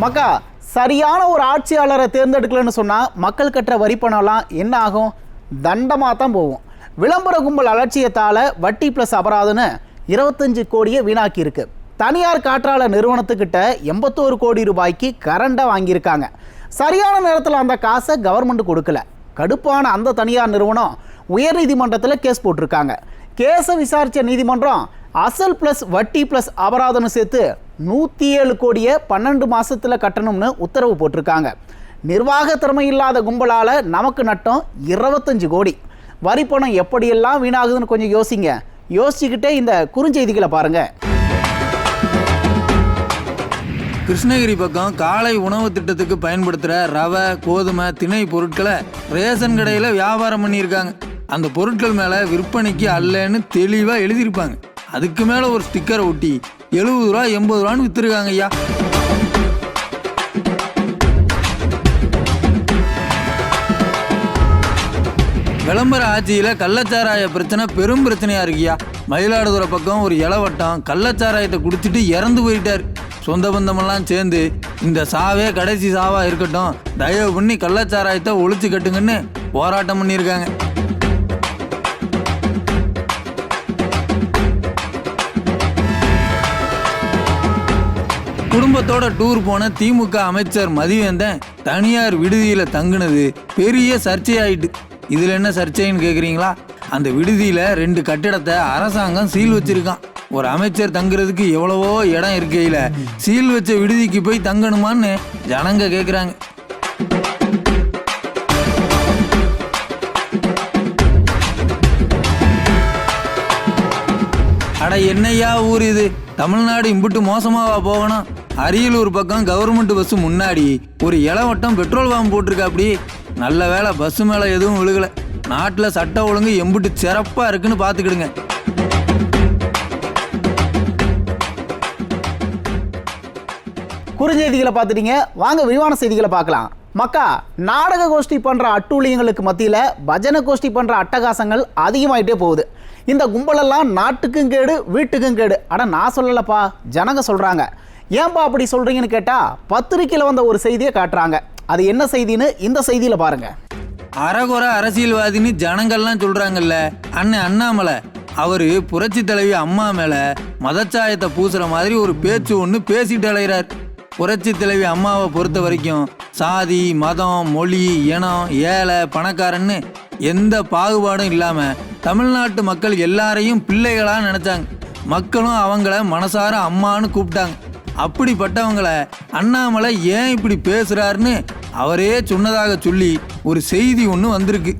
மக்கா சரியான ஒரு ஆட்சியாளரை தேர்ந்தெடுக்கலன்னு சொன்னால் மக்கள் கட்டுற வரி பணம்லாம் என்ன ஆகும்? தண்டமாக தான் போகும். விளம்பர கும்பல் அலட்சியத்தால் வட்டி ப்ளஸ் அபராதம்னு 25 கோடியை வீணாக்கி இருக்கு. தனியார் காற்றாலை நிறுவனத்துக்கிட்ட 81 கோடி ரூபாய்க்கு கரண்டை வாங்கியிருக்காங்க. சரியான நேரத்தில் அந்த காசை கவர்மெண்ட் கொடுக்கல. கடுப்பான அந்த தனியார் நிறுவனம் உயர்நீதிமன்றத்தில் கேஸ் போட்டிருக்காங்க. கேஸை விசாரித்த நீதிமன்றம் அசல் ப்ளஸ் வட்டி ப்ளஸ் அபராதம்னு சேர்த்து 107 கோடியை 12 மாதத்தில் கட்டணும்னு உத்தரவு போட்டிருக்காங்க. நிர்வாக திறமை இல்லாத கும்பலால் நமக்கு நட்டம் 25 கோடி. வரி பணம் எப்படியெல்லாம் வீணாகுதுன்னு கொஞ்சம் யோசிங்க. யோசிச்சுக்கிட்டே இந்த குறுஞ்செய்திகளை பாருங்கள். கிருஷ்ணகிரி பக்கம் காலை உணவு திட்டத்துக்கு பயன்படுத்துகிற ரவை, கோதுமை, திணை பொருட்களை ரேஷன் கடையில் வியாபாரம் பண்ணியிருக்காங்க. அந்த பொருட்கள் மேலே விற்பனைக்கு அல்லன்னு தெளிவாக எழுதியிருப்பாங்க. அதுக்கு மேலே ஒரு ஸ்டிக்கரை ஒட்டி 70 ரூபா 80 ரூபான்னு விற்றுருக்காங்க ஐயா. விளம்பர ஆட்சியில் கள்ளச்சாராய பிரச்சனை பெரும் பிரச்சனையாக இருக்குயா. மயிலாடுதுறை பக்கம் ஒரு இளவட்டம் கள்ளச்சாராயத்தை குடிச்சிட்டு இறந்து போயிட்டார். சொந்த பந்தமெல்லாம் சேர்ந்து இந்த சாவே கடைசி சாவாக இருக்கட்டும், தயவு பண்ணி கள்ளச்சாராயத்தை ஒழிச்சு கட்டுங்கன்னு போராட்டம் பண்ணியிருக்காங்க. குடும்பத்தோட டூர் போன திமுக அமைச்சர் மதிவேந்தன் தனியார் விடுதியில் தங்குனது பெரிய சர்ச்சையாயிட்டு. இதில் என்ன சர்ச்சைன்னு கேட்குறீங்களா? அந்த விடுதியில் 2 கட்டிடத்தை அரசாங்கம் சீல் வச்சிருக்கான். ஒரு அமைச்சர் தங்குறதுக்கு எவ்வளவோ இடம் இருக்கையில் சீல் வச்ச விடுதிக்கு போய் தங்கணுமான்னு ஜனங்க கேட்குறாங்க. அட என்னையா ஊர் இது? தமிழ்நாடு இம்புட்டு மோசமாவா போகணும்? அரியலூர் பக்கம் கவர்மெண்ட் பஸ் முன்னாடி ஒரு இளவட்டம் பெட்ரோல் பம்ப் போட்டிருக்கா. அப்படி நல்ல வேலை பஸ் மேலே எதுவும் விழுகலை. நாட்டில் சட்ட ஒழுங்கு எம்புட்டு சிறப்பாக இருக்குன்னு பார்த்துக்கிடுங்க. குறுஞ்செய்திகளை பார்த்துட்டீங்க, வாங்க விரிவான செய்திகளை பார்க்கலாம். மக்கா நாடக கோஷ்டி பண்ணுற அட்டூழியங்களுக்கு மத்தியில் பஜனை கோஷ்டி பண்ணுற அட்டகாசங்கள் அதிகமாகிட்டே போகுது. இந்த கும்பலெல்லாம் நாட்டுக்கும் கேடு வீட்டுக்கும் கேடு. அட நான் சொல்லலப்பா, ஜனங்க சொல்கிறாங்க. ஏன்பா அப்படி சொல்கிறீங்கன்னு கேட்டால் பத்திரிக்கையில் வந்த ஒரு செய்தியை காட்டுறாங்க. அது என்ன செய்தின்னு இந்த செய்தியில் பாருங்கள். அறகுறை அரசியல்வாதின்னு ஜனங்கள்லாம் சொல்கிறாங்கல்ல. அண்ணன் அண்ணாமலை அவர் புரட்சி தலைவி அம்மா மேலே மதச்சாயத்தை பூசுகிற மாதிரி ஒரு பேச்சு ஒன்று பேசிட்டு அலைகிறார். புரட்சி தலைவி அம்மாவை பொறுத்த வரைக்கும் சாதி, மதம், மொழி, இனம், ஏழை, பணக்காரன்னு எந்த பாகுபாடும் இல்லாமல் தமிழ்நாட்டு மக்கள் எல்லாரையும் பிள்ளைகளாக நினச்சாங்க. மக்களும் அவங்கள மனசார அம்மான்னு கூப்பிட்டாங்க. அப்படிப்பட்டவங்களை அண்ணாமலை ஏன் இப்படி பேசுகிறாருன்னு அவரே சொன்னதாக சொல்லி ஒரு செய்தி ஒன்று வந்திருக்கு.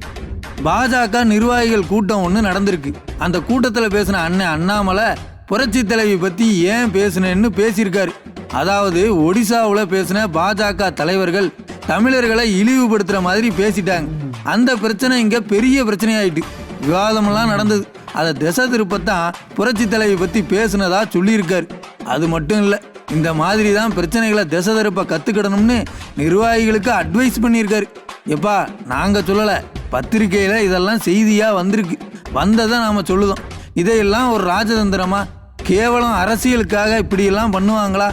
பாஜக நிர்வாகிகள் கூட்டம் ஒன்று நடந்திருக்கு. அந்த கூட்டத்தில் பேசின அண்ணன் அண்ணாமலை புரட்சி தலைவி பற்றி ஏன் பேசுனேன்னு பேசியிருக்காரு. அதாவது ஒடிசாவில் பேசின பாஜக தலைவர்கள் தமிழர்களை இழிவுபடுத்துகிற மாதிரி பேசிட்டாங்க. அந்த பிரச்சனை இங்கே பெரிய பிரச்சனையாயிட்டு விவாதமெல்லாம் நடந்தது. அதை திசை திருப்பத்தான் புரட்சி தலைவி பற்றி பேசுனதா சொல்லியிருக்காரு. அது மட்டும் இல்லை, இந்த மாதிரி தான் பிரச்சனைகளை திசை திருப்ப கற்றுக்கிடணும்னு நிர்வாகிகளுக்கு அட்வைஸ் பண்ணியிருக்காரு. எப்பா நாங்கள் சொல்லலை, பத்திரிக்கையில் இதெல்லாம் செய்தியாக வந்திருக்கு. வந்ததை நாம் சொல்லுதோம். இதையெல்லாம் ஒரு ராஜதந்திரமா? கேவலம் அரசியலுக்காக இப்படியெல்லாம் பண்ணுவாங்களா?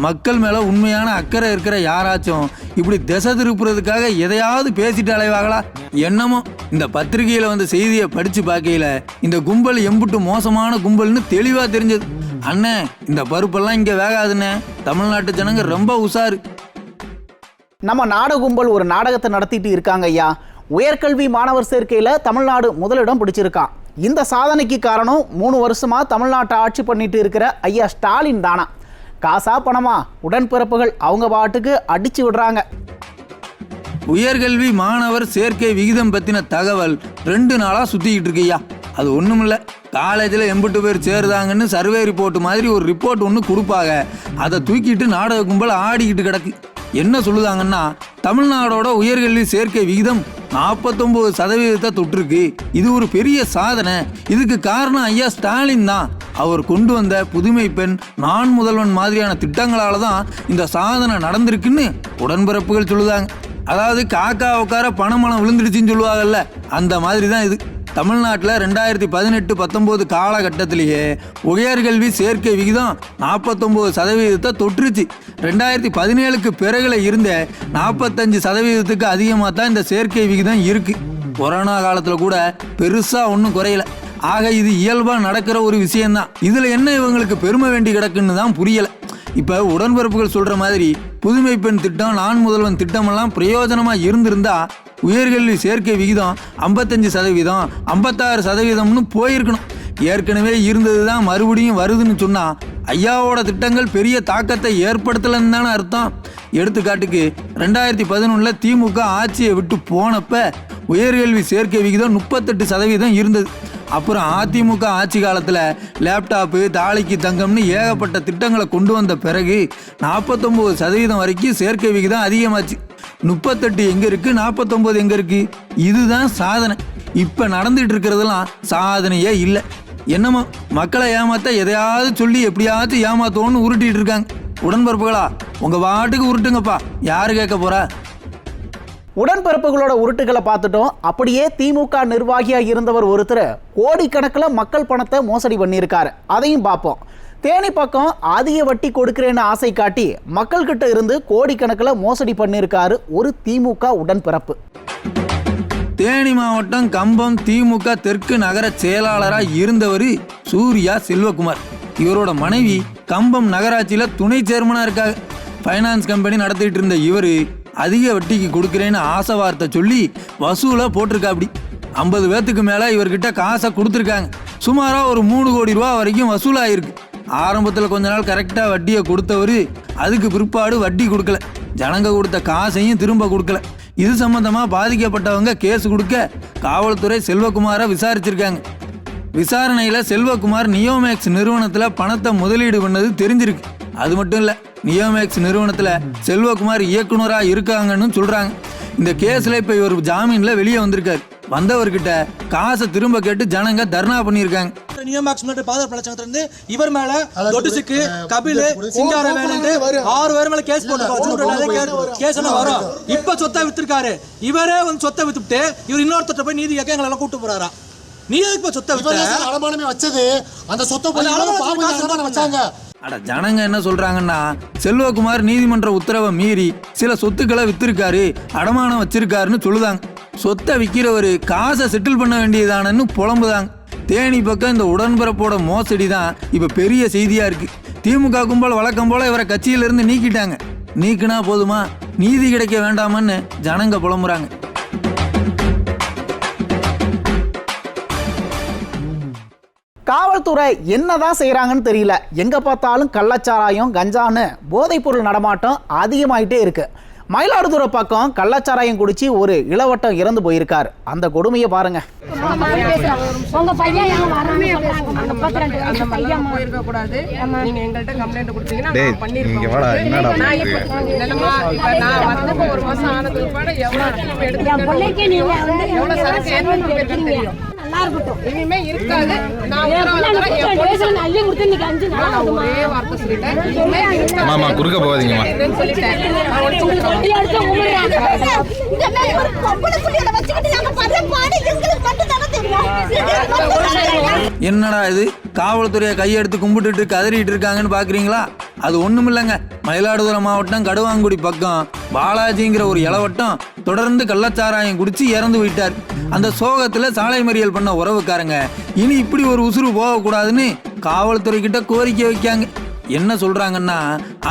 மக்கள் மேலே உண்மையான அக்கறை இருக்கிற யாராச்சும் இப்படி திசை திருப்புறதுக்காக எதையாவது பேசிட்டு அலைவாங்களா? என்னமோ இந்த பத்திரிகையில் வந்த செய்தியை படித்து பார்க்கையில் இந்த கும்பல் எம்புட்டு மோசமான கும்பல்னு தெளிவாக தெரிஞ்சது. அண்ணே இந்த பருப்பெல்லாம் இங்கே வேகாதுண்ணே. தமிழ்நாட்டு ஜனங்க ரொம்ப உஷாரு. நம்ம நாடக கும்பல் ஒரு நாடகத்தை நடத்திட்டு இருக்காங்க ஐயா. உயர்கல்வி மாணவர் சேர்க்கையில் தமிழ்நாடு முதலிடம் பிடிச்சிருக்கான். இந்த சாதனைக்கு காரணம் 3 வருஷமாக தமிழ்நாட்டை ஆட்சி பண்ணிட்டு இருக்கிற ஐயா ஸ்டாலின் தானா? காசா பணமா உடன்பிறப்புகள் அவங்க பாட்டுக்கு அடிச்சு விடுறாங்க. உயர்கல்வி மாணவர் சேர்க்கை விகிதம் பற்றின தகவல் 2 நாளாக சுற்றிக்கிட்டு இருக்குய்யா. அது ஒன்றும் இல்லை, காலேஜில் 80 பேர் சேருதாங்கன்னு சர்வே ரிப்போர்ட் மாதிரி ஒரு ரிப்போர்ட் ஒன்று கொடுப்பாங்க. அதை தூக்கிட்டு நாடக கும்பல் ஆடிக்கிட்டு கிடக்கு. என்ன சொல்லுதாங்கன்னா, தமிழ்நாடோட உயர்கல்வி சேர்க்கை விகிதம் 49% தொட்டிருக்கு. இது ஒரு பெரிய சாதனை. இதுக்கு காரணம் ஐயா ஸ்டாலின் தான். அவர் கொண்டு வந்த புதுமை பெண், நான் முதல்வன் மாதிரியான திட்டங்களால தான் இந்த சாதனை நடந்திருக்குன்னு உடன்பிறப்புகள் சொல்லுதாங்க. அதாவது காக்கா உட்கார பணமலம் விழுந்துடுச்சுன்னு சொல்லுவாங்கல்ல, அந்த மாதிரி தான் இது. தமிழ்நாட்டில் 2018-19 காலகட்டத்திலேயே உயர்கல்வி சேர்க்கை விகிதம் 49% தொற்றுச்சு. 2017க்கு பிறகுல இருந்த 45% அதிகமாக தான் இந்த சேர்க்கை விகிதம் இருக்கு. கொரோனா காலத்தில் கூட பெருசாக ஒன்றும் குறையல. ஆக இது இயல்பாக நடக்கிற ஒரு விஷயம்தான். இதில் என்ன இவங்களுக்கு பெருமை வேண்டி கிடக்குன்னு தான் புரியலை. இப்போ உடன்பிறப்புகள் சொல்கிற மாதிரி புதுமை பெண் திட்டம், நான் முதல்வன் திட்டமெல்லாம் பிரயோஜனமாக இருந்திருந்தா உயர்கல்வி சேர்க்கை விகிதம் 55%, 56%ன்னு போயிருக்கணும். ஏற்கனவே இருந்தது தான் மறுபடியும் வருதுன்னு சொன்னால் ஐயாவோட திட்டங்கள் பெரிய தாக்கத்தை ஏற்படுத்தலைன்னு தானே அர்த்தம். எடுத்துக்காட்டுக்கு 2011 திமுக ஆட்சியை விட்டு போனப்ப உயர்கல்வி சேர்க்கை விகிதம் 38% இருந்தது. அப்புறம் அதிமுக ஆட்சி காலத்தில் லேப்டாப்பு, தாலிக்கு தங்கம்னு ஏகப்பட்ட திட்டங்களை கொண்டு வந்த பிறகு 49% வரைக்கும் சேர்க்கை விகிதம் அதிகமாச்சு. 38 எங்கே இருக்குது, 49 எங்கே இருக்குது? இதுதான் சாதனை. இப்போ நடந்துகிட்டு இருக்கிறதெல்லாம் சாதனையே இல்லை. என்னமோ மக்களை ஏமாற்ற எதையாவது சொல்லி எப்படியாச்சும் ஏமாத்தோன்னு உருட்டிகிட்டு இருக்காங்க. உடன்பிறப்புகளா, உங்கள் பாட்டுக்கு உருட்டுங்கப்பா, யார் கேட்க போகிறா? உடன்பிறப்புகளோட உருட்டுகளை பார்த்துட்டோம். அப்படியே திமுக நிர்வாகியாக இருந்தவர் ஒருத்தர் கோடிக்கணக்கில் மக்கள் பணத்தை மோசடி பண்ணியிருக்காரு. அதையும் பார்ப்போம். தேனி பக்கம் அதிக வட்டி கொடுக்கிறேன்னு ஆசை காட்டி மக்கள்கிட்ட இருந்து கோடிக்கணக்கில் மோசடி பண்ணியிருக்காரு ஒரு திமுக உடன்பிறப்பு. தேனி மாவட்டம் கம்பம் திமுக தெற்கு நகர செயலாளராக இருந்தவர் சூர்யா செல்வகுமார். இவரோட மனைவி கம்பம் நகராட்சியில் துணை சேர்மனாக இருக்காங்க. ஃபைனான்ஸ் கம்பெனி நடத்திட்டு இருந்த இவர் அதிக வட்டிக்கு கொடுக்குறேன்னு ஆசை வார்த்தை சொல்லி வசூலாக போட்டிருக்காப்படி. 50 பேர்த்துக்கு மேலே இவர்கிட்ட காசை கொடுத்துருக்காங்க. சுமாராக ஒரு 3 கோடி ரூபா வரைக்கும் வசூலாகிருக்கு. ஆரம்பத்தில் கொஞ்ச நாள் கரெக்டாக வட்டியை கொடுத்தவர் அதுக்கு பிற்பாடு வட்டி கொடுக்கல, ஜனங்க கொடுத்த காசையும் திரும்ப கொடுக்கல. இது சம்பந்தமாக பாதிக்கப்பட்டவங்க கேஸ் கொடுக்க காவல்துறை செல்வகுமாரை விசாரிச்சிருக்காங்க. விசாரணையில் செல்வகுமார் நியோமேக்ஸ் நிறுவனத்தில் பணத்தை முதலீடு பண்ணது தெரிஞ்சிருக்கு. அது மட்டும் இல்லை, நியோமேக்ஸ் நிறுவனத்தில் செல்வகுமார் இயக்குனராக இருக்காங்கன்னு சொல்கிறாங்க. இந்த கேஸில் இப்போ இவர் ஜாமீனில் வெளியே வந்திருக்காரு. வந்தவர்கிட்ட காசை திரும்ப கேட்டு ஜனங்க தர்ணா பண்ணியிருக்காங்க. நியோமேக்ஸ் பாதுகாப்பு பழச்சத்திலிருந்து இவர் மேல தொட்டுசுக்கு கபில் சிங்கார வேலண்டு 6 பேர் மேல கேஸ் போட்டு கேஸ் எல்லாம் வரும். இப்ப சொத்தை வித்துருக்காரு. இவரே வந்து சொத்தை வித்துட்டு இவர் இன்னொருத்தட்ட போய் நீதி கேட்க எங்களை எல்லாம் கூட்டு போறாரா? நீ எதுக்கு சொத்தை வித்த? அடமானமே வச்சது அந்த சொத்தை வச்சாங்க. அட ஜனங்க என்ன சொல்றாங்கன்னா, செல்வகுமார் நீதிமன்ற உத்தரவை மீறி சில சொத்துக்களை வித்திருக்காரு, அடமானம் வச்சிருக்காருன்னு சொல்லுதாங்க. சொத்தை விற்கிறவர் காசை செட்டில் பண்ண வேண்டியதானன்னு புலம்புதாங்க. தேனி பக்கம் இந்த உடன்பிறப்போட மோசடி தான் இப்போ பெரிய செய்தியாக இருக்குது. திமுக கும்பல் வழக்கம் போல் இவரை கட்சியிலிருந்து நீக்கிட்டாங்க. நீக்கினா போதுமா, நீதி கிடைக்க வேண்டாமன்னு ஜனங்க புலம்புறாங்க. காவல்துறை என்னதான் செய்கிறாங்கன்னு தெரியல. எங்கே பார்த்தாலும் கள்ளச்சாராயம், கஞ்சான்னு போதைப்பொருள் நடமாட்டம் அதிகமாயிட்டே இருக்கு. மயிலாடுதுறை பக்கம் கள்ளச்சாராயம் குடிச்சு ஒரு இளவட்டம் இறந்து போயிருக்காரு. அந்த கொடுமையை பாருங்க. இனிமே இருக்காது. மாமா குறுக்க போகாதீங்கம்மா. என்னடா இது, காவல்துறையை கையெடுத்து கும்பிட்டுட்டு கதறிட்டு இருக்காங்கன்னு பாக்குறீங்களா? அது ஒண்ணும் இல்லைங்க. மயிலாடுதுறை மாவட்டம் கடுவாங்குடி பக்கம் பாலாஜிங்கிற ஒரு இளவட்டம் தொடர்ந்து கள்ளச்சாராயம் குடிச்சு இறந்து போயிட்டார். அந்த சோகத்துல சாலை மறியல் பண்ண உறவுக்காரங்க இனி இப்படி ஒரு உசுறு போகக்கூடாதுன்னு காவல்துறை கிட்ட கோரிக்கை வைக்காங்க. என்ன சொல்றாங்கன்னா,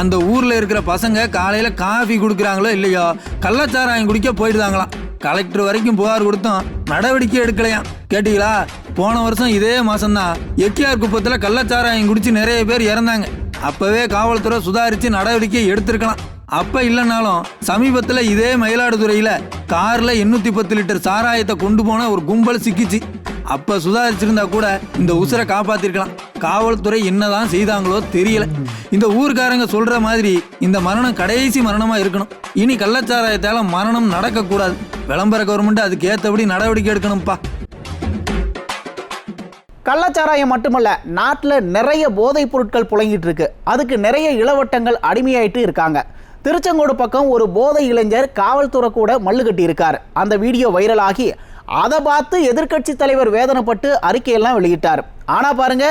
அந்த ஊர்ல இருக்கிற பசங்க காலையில காஃபி குடுக்குறாங்களோ இல்லையோ கள்ளச்சாராயம் குடிக்க போயிடுதாங்களாம். கலெக்டர் வரைக்கும் புகார் கொடுத்தோம், நடவடிக்கை எடுக்கலையாம். கேட்டீங்களா? போன வருஷம் இதே மாசம்தான் எக்கியார் குப்பத்துல கள்ளச்சாராயம் குடிச்சு நிறைய பேர் இறந்தாங்க. அப்பவே காவல்துறை சுதாரிச்சு நடவடிக்கை எடுத்திருக்கலாம். அப்ப இல்லைனாலும் சமீபத்தில் இதே மயிலாடுதுறையில கார்ல 810 லிட்டர் சாராயத்தை கொண்டு போன ஒரு கும்பல் சிக்கிச்சு. அப்ப சுதாரிச்சிருந்தா கூட இந்த உசுரை காப்பாத்திருக்கலாம். காவல்துறை என்னதான் செய்தாங்களோ தெரியல. இந்த ஊர்காரங்க சொல்ற மாதிரி இந்த மரணம் கடைசி மரணமா இருக்கணும். இனி கள்ளச்சாராயத்தால மரணம் நடக்க கூடாது. விளம்பர கவர்மெண்ட் அதுக்கு ஏற்றபடி நடவடிக்கை எடுக்கணும்ப்பா. கள்ளச்சாராயம் மட்டுமல்ல, நாட்டில் நிறைய போதைப் பொருட்கள் புழங்கிட்டு இருக்கு. அதுக்கு நிறைய இளவட்டங்கள் அடிமையாயிட்டு இருக்காங்க. திருச்செங்கோடு பக்கம் ஒரு போதை இளைஞர் காவல்துறை கூட மல்லு கட்டி இருக்காரு. அந்த வீடியோ வைரலாகி அதை பார்த்து எதிர்க்கட்சி தலைவர் வேதனைப்பட்டு அறிக்கையெல்லாம் வெளியிட்டார். ஆனால் பாருங்க,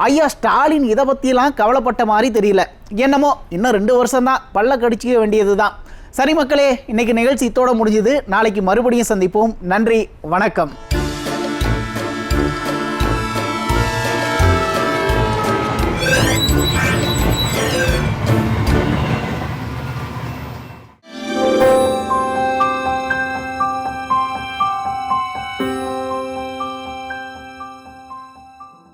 ஐயா ஸ்டாலின் இதை பற்றிலாம் கவலைப்பட்ட மாதிரி தெரியல. என்னமோ இன்னும் 2 வருஷம்தான், பல்ல கடிச்சிக்க வேண்டியது தான். சரி மக்களே, இன்னைக்கு நிகழ்ச்சி இத்தோட முடிஞ்சுது. நாளைக்கு மறுபடியும் சந்திப்போம். நன்றி, வணக்கம்.